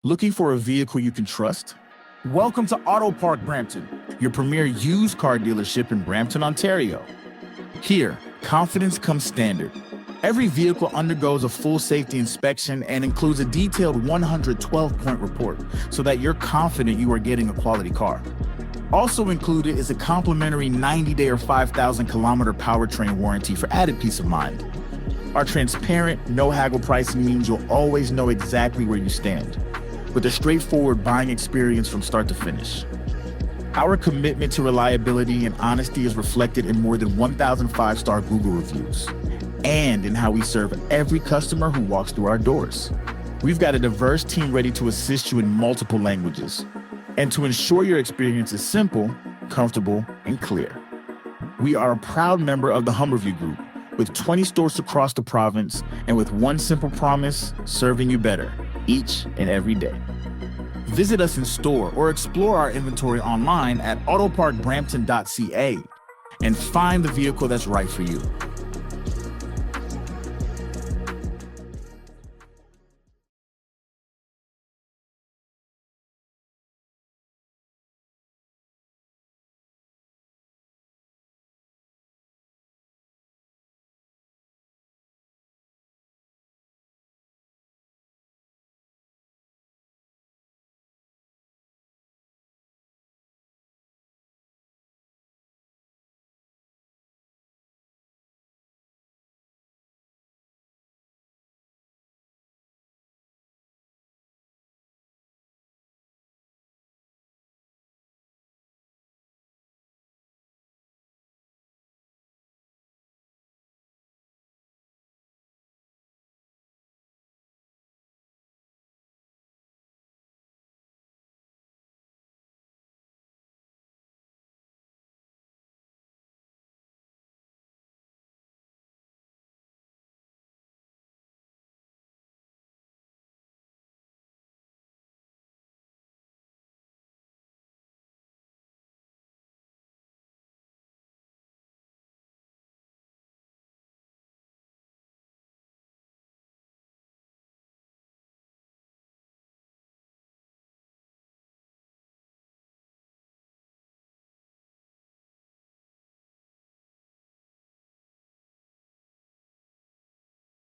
Looking for a vehicle you can trust? Welcome to Auto Park Brampton, your premier used car dealership in Brampton, Ontario. Here, confidence comes standard. Every vehicle undergoes a full safety inspection and includes a detailed 112-point report so that you're confident you are getting a quality car. Also included is a complimentary 90-day or 5,000-kilometer powertrain warranty for added peace of mind. Our transparent, no-haggle pricing means you'll always know exactly where you stand, with a straightforward buying experience from start to finish. Our commitment to reliability and honesty is reflected in more than 1,000 five-star Google reviews, and in how we serve every customer who walks through our doors. We've got a diverse team ready to assist you in multiple languages, and to ensure your experience is simple, comfortable, and clear. We are a proud member of the Humberview Group, with 20 stores across the province, and with one simple promise, serving you better each and every day. Visit us in store or explore our inventory online at autoparkbrampton.ca and find the vehicle that's right for you.